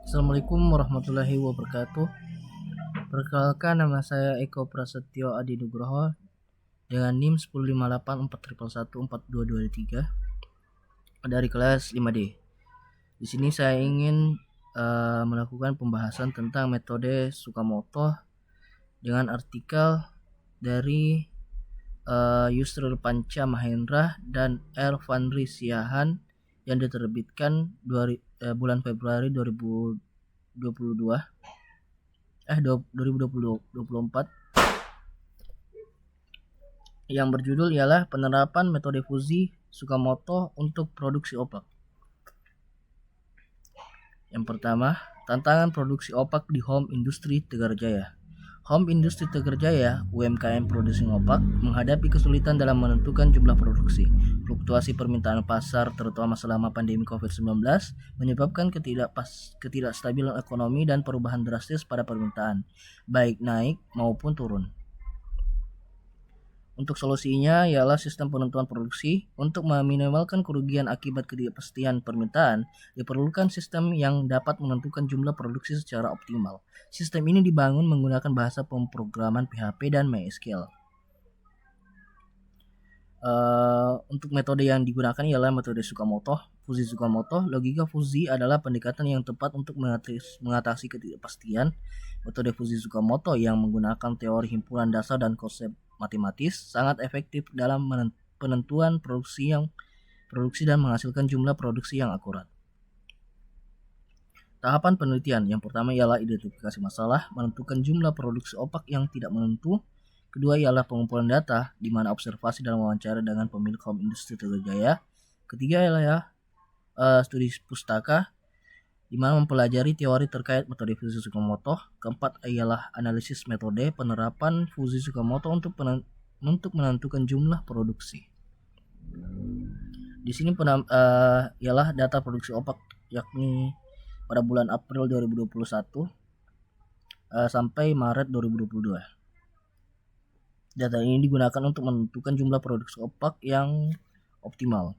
Assalamualaikum warahmatullahi wabarakatuh. Perkenalkan, nama saya Eko Prasetyo Adi Nugroho dengan NIM 1058411142223 dari kelas 5D. Di sini saya ingin melakukan pembahasan tentang metode Tsukamoto dengan artikel dari Yusril Panca Mahendra dan Ervanri Siahan yang diterbitkan bulan Februari 2024 yang berjudul ialah penerapan metode fuzi Tsukamoto untuk produksi opak. Yang pertama, tantangan produksi opak di Home Industry Tegarjaya. Home Industry Tegarjaya, UMKM produksi opak, menghadapi kesulitan dalam menentukan jumlah produksi. Fluktuasi permintaan pasar, terutama selama pandemi COVID-19, menyebabkan ketidakstabilan ekonomi dan perubahan drastis pada permintaan, baik naik maupun turun. Untuk solusinya ialah sistem penentuan produksi. Untuk meminimalkan kerugian akibat ketidakpastian permintaan, diperlukan sistem yang dapat menentukan jumlah produksi secara optimal. Sistem ini dibangun menggunakan bahasa pemrograman PHP dan MySQL. Untuk metode yang digunakan ialah metode Tsukamoto. Fuzi Tsukamoto, logika fuzi adalah pendekatan yang tepat untuk mengatasi ketidakpastian. Metode Fuzi Tsukamoto yang menggunakan teori himpunan dasar dan konsep matematis sangat efektif dalam penentuan produksi dan menghasilkan jumlah produksi yang akurat. Tahapan penelitian yang pertama ialah identifikasi masalah, menentukan jumlah produksi opak yang tidak menentu. Kedua ialah pengumpulan data, di mana observasi dan wawancara dengan pemilik Home Industry Tegarjaya. Ketiga ialah studi pustaka, di mana mempelajari teori terkait metode fuzi Tsukamoto. Keempat ialah analisis metode penerapan fuzi Tsukamoto untuk menentukan jumlah produksi. Di sini ialah data produksi opak, yakni pada bulan April 2021 sampai Maret 2022. Data ini digunakan untuk menentukan jumlah produksi opak yang optimal.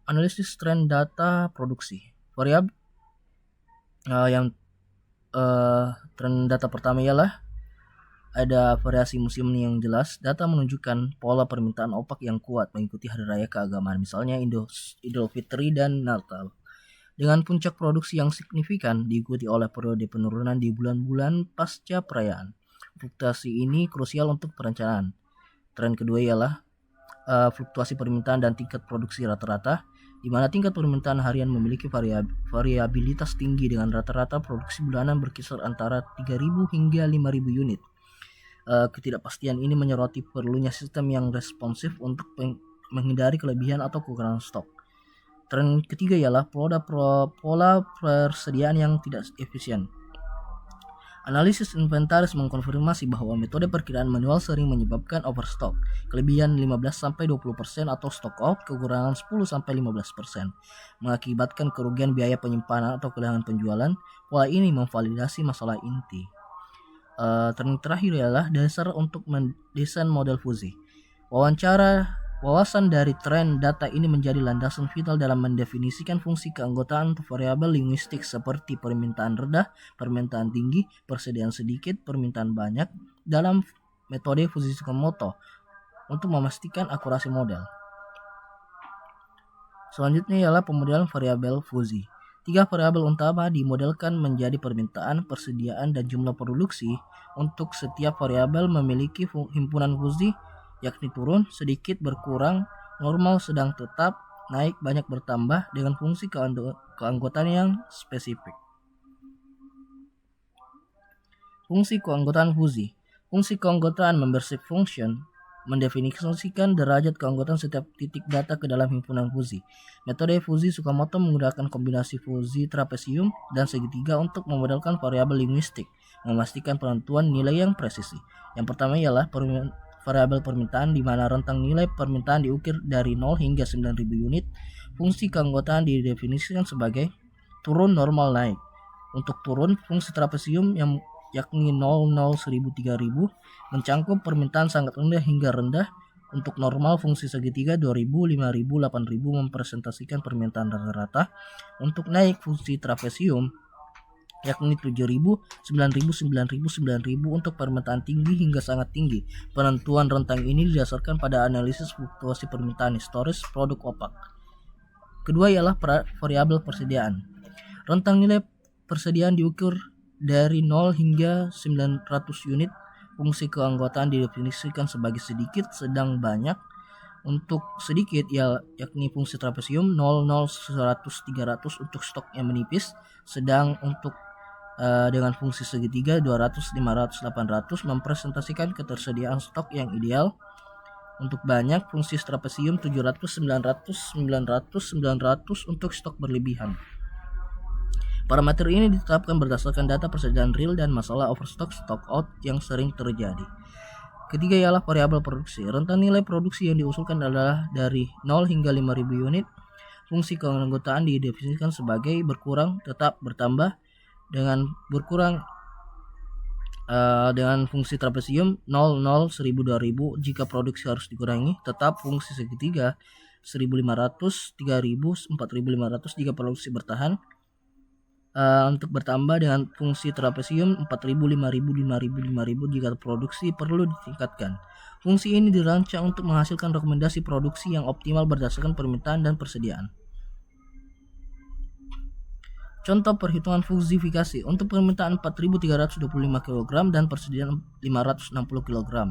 Analisis tren data produksi. Variabel tren data pertama ialah ada variasi musim yang jelas. Data menunjukkan pola permintaan opak yang kuat mengikuti hari raya keagamaan, misalnya Idul Fitri dan Natal, dengan puncak produksi yang signifikan diikuti oleh periode penurunan di bulan-bulan pasca perayaan. Fluktuasi ini krusial untuk perencanaan. Tren kedua ialah fluktuasi permintaan dan tingkat produksi rata-rata, di mana tingkat permintaan harian memiliki variabilitas tinggi dengan rata-rata produksi bulanan berkisar antara 3.000 hingga 5.000 unit. Ketidakpastian ini menyoroti perlunya sistem yang responsif untuk menghindari kelebihan atau kekurangan stok. Tren ketiga ialah pola persediaan yang tidak efisien. Analisis inventaris mengkonfirmasi bahwa metode perkiraan manual sering menyebabkan overstock, kelebihan 15-20% atau stock out, kekurangan 10-15%, mengakibatkan kerugian biaya penyimpanan atau kehilangan penjualan. Pola ini memvalidasi masalah inti. Tren terakhir ialah dasar untuk mendesain model fuzi. Wawasan dari tren data ini menjadi landasan vital dalam mendefinisikan fungsi keanggotaan untuk variabel linguistik seperti permintaan rendah, permintaan tinggi, persediaan sedikit, permintaan banyak dalam metode fuzi Tsukamoto untuk memastikan akurasi model. Selanjutnya ialah pemodelan variabel fuzi. 3 variabel utama dimodelkan menjadi permintaan, persediaan, dan jumlah produksi. Untuk setiap variabel memiliki himpunan fuzi, yakni turun, sedikit, berkurang, normal, sedang, tetap, naik, banyak, bertambah, dengan fungsi keanggotaan yang spesifik. Fungsi keanggotaan fuzi. Fungsi keanggotaan membership function mendefinisikan derajat keanggotaan setiap titik data ke dalam himpunan fuzi. Metode fuzi Tsukamoto menggunakan kombinasi fuzi trapesium dan segitiga untuk memodelkan variabel linguistik, memastikan penentuan nilai yang presisi. Yang pertama ialah variabel permintaan, di mana rentang nilai permintaan diukir dari 0 hingga 9.000 unit. Fungsi keanggotaan didefinisikan sebagai turun, normal, naik. Untuk turun, fungsi trapesium yakni 0, 0, 1000, 3000 mencangkup permintaan sangat rendah hingga rendah. Untuk normal fungsi segitiga 2000, 5000, 8000 mempresentasikan permintaan rata-rata. Untuk naik fungsi trapesium yakni 7000, 9000, 9000, 9000 untuk permintaan tinggi hingga sangat tinggi. Penentuan rentang ini didasarkan pada analisis fluktuasi permintaan historis produk opak. Kedua ialah variabel persediaan. Rentang nilai persediaan diukur dari 0 hingga 900 unit. Fungsi keanggotaan didefinisikan sebagai sedikit, sedang, banyak. Untuk sedikit yakni fungsi trapesium 0, 0, 100, 300 untuk stok yang menipis, sedang untuk dengan fungsi segitiga 200, 500, 800 mempresentasikan ketersediaan stok yang ideal. Untuk banyak fungsi trapesium 700, 900, 900, 900 untuk stok berlebihan. Parameter ini ditetapkan berdasarkan data persediaan real dan masalah overstock stock out yang sering terjadi. Ketiga ialah variabel produksi. Rentang nilai produksi yang diusulkan adalah dari 0 hingga 5000 unit. Fungsi keanggotaan didefinisikan sebagai berkurang, tetap, bertambah. Dengan berkurang dengan fungsi trapesium 0, 0, 1000, 2000 jika produksi harus dikurangi. Tetap fungsi segitiga 1500, 3000, 4500 jika produksi bertahan. Untuk bertambah dengan fungsi trapesium 4000, 5000, 5000, 5000 jika produksi perlu ditingkatkan. Fungsi ini dirancang untuk menghasilkan rekomendasi produksi yang optimal berdasarkan permintaan dan persediaan. Contoh perhitungan fusifikasi untuk permintaan 4325 kg dan persediaan 560 kg.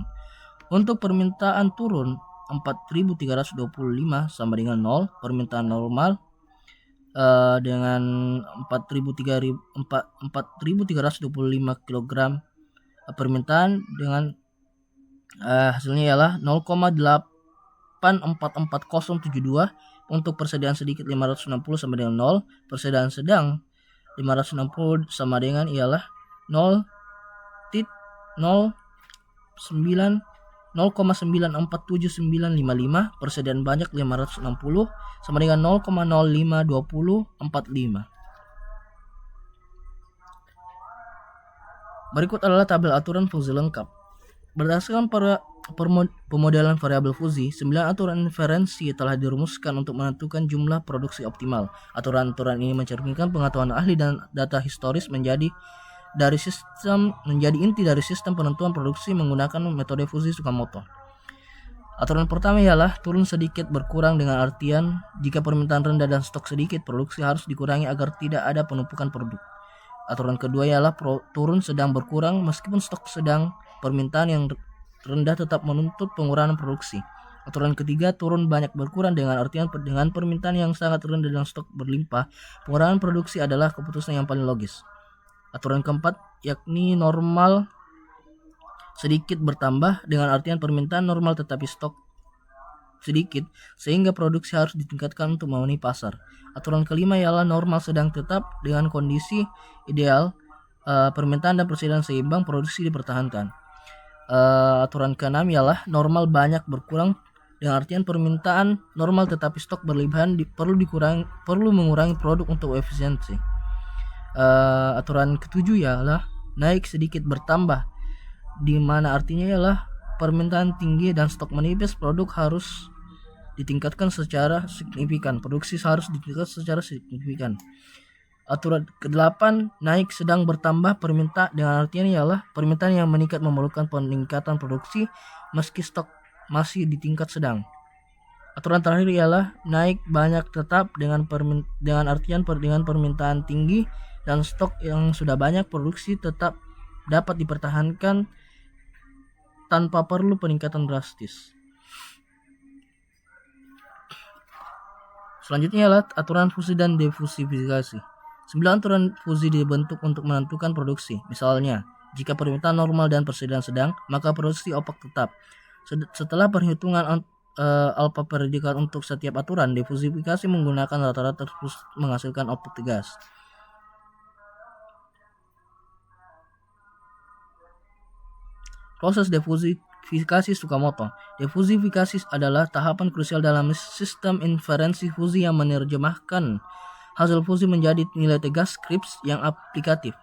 Untuk permintaan turun 4325 sama dengan 0, permintaan normal dengan 4325 kg permintaan dengan hasilnya ialah 0,844072. Untuk persediaan sedikit 560 sama dengan 0, persediaan sedang 560 sama dengan ialah 0,947955, persediaan banyak 560 sama dengan 0,052045. Berikut adalah tabel aturan fusi lengkap. Berdasarkan pemodelan variabel fusi, 9 aturan inferensi telah dirumuskan untuk menentukan jumlah produksi optimal. Aturan-aturan ini mencerminkan pengetahuan ahli dan data historis menjadi inti dari sistem penentuan produksi menggunakan metode fusi Tsukamoto. Aturan pertama ialah turun sedikit berkurang, dengan artian jika permintaan rendah dan stok sedikit, produksi harus dikurangi agar tidak ada penumpukan produk. Aturan kedua ialah turun sedang berkurang, meskipun stok sedang, permintaan yang rendah tetap menuntut pengurangan produksi. Aturan ketiga, turun banyak berkurang, dengan artian dengan permintaan yang sangat rendah dan stok berlimpah, pengurangan produksi adalah keputusan yang paling logis. Aturan keempat yakni normal sedikit bertambah, dengan artian permintaan normal tetapi stok sedikit sehingga produksi harus ditingkatkan untuk memenuhi pasar. Aturan kelima ialah normal sedang tetap, dengan kondisi ideal permintaan dan persediaan seimbang, produksi dipertahankan. Aturan keenam ialah normal banyak berkurang, dengan artian permintaan normal tetapi stok berlebihan perlu mengurangi produk untuk efisiensi. Aturan ketujuh ialah naik sedikit bertambah, di mana artinya ialah permintaan tinggi dan stok menipis, produk harus ditingkatkan secara signifikan, produksi harus ditingkatkan secara signifikan. Aturan ke-8 naik sedang bertambah, permintaan dengan artian ialah permintaan yang meningkat memerlukan peningkatan produksi meski stok masih di tingkat sedang. Aturan terakhir ialah naik banyak tetap, dengan artian dengan permintaan tinggi dan stok yang sudah banyak, produksi tetap dapat dipertahankan tanpa perlu peningkatan drastis. Selanjutnya adalah aturan fusi dan defusifikasi. 9 aturan fusi dibentuk untuk menentukan produksi. Misalnya, jika permintaan normal dan persediaan sedang, maka produksi opak tetap. Setelah perhitungan alfa predikat untuk setiap aturan, defusifikasi menggunakan rata-rata terus menghasilkan output tegas. Proses defusifikasi Tsukamoto. Defusifikasi adalah tahapan krusial dalam sistem inferensi fusi yang menerjemahkan hasil fusi menjadi nilai tegas scripts yang aplikatif.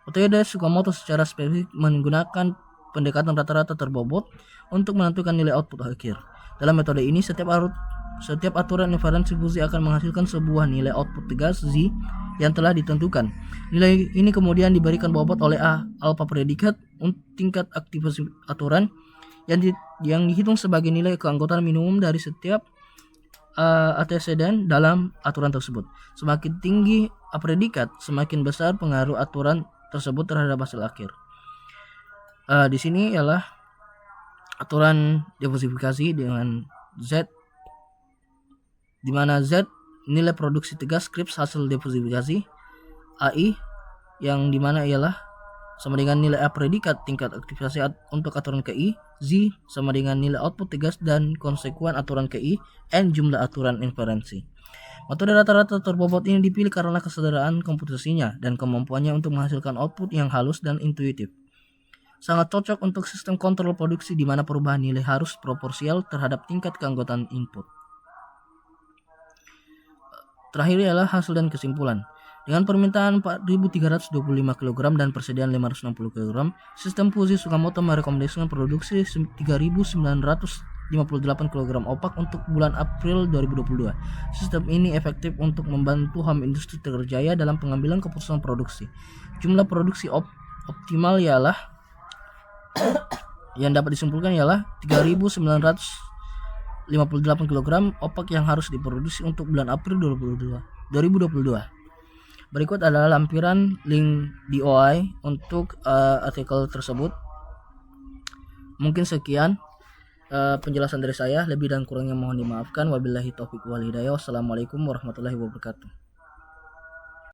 Metode Tsukamoto secara spesifik menggunakan pendekatan rata-rata terbobot untuk menentukan nilai output akhir. Dalam metode ini, setiap aturan inferensi fungsi akan menghasilkan sebuah nilai output tegas Z yang telah ditentukan. Nilai ini kemudian diberikan bobot oleh alpha predikat tingkat aktivasi aturan yang dihitung sebagai nilai keanggotaan minimum dari setiap anteseden dalam aturan tersebut. Semakin tinggi predikat, semakin besar pengaruh aturan tersebut terhadap hasil akhir. Di sini ialah aturan diversifikasi dengan Z, di mana Z nilai produksi tegas Krips hasil diversifikasi, AI yang dimana ialah sama dengan nilai A predikat tingkat aktivasi untuk aturan KI, Z sama dengan nilai output tegas dan konsekuen aturan KI, N jumlah aturan inferensi. Metode rata-rata terbobot ini dipilih karena kesederhanaan komputasinya dan kemampuannya untuk menghasilkan output yang halus dan intuitif. Sangat cocok untuk sistem kontrol produksi di mana perubahan nilai harus proporsional terhadap tingkat keanggotaan input. Terakhir ialah hasil dan kesimpulan. Dengan permintaan 4.325 kg dan persediaan 560 kg, sistem Fuji Tsukamoto merekomendasikan produksi 3.958 kg opak untuk bulan April 2022. Sistem ini efektif untuk membantu ham industri terjaya dalam pengambilan keputusan produksi. Jumlah produksi optimal ialah yang dapat disimpulkan ialah 3.958 kg opak yang harus diproduksi untuk bulan April 2022. Berikut adalah lampiran link di OI untuk artikel tersebut. Mungkin sekian penjelasan dari saya. Lebih dan kurangnya mohon dimaafkan. Wabillahi taufiq wal hidayah. Wassalamualaikum warahmatullahi wabarakatuh.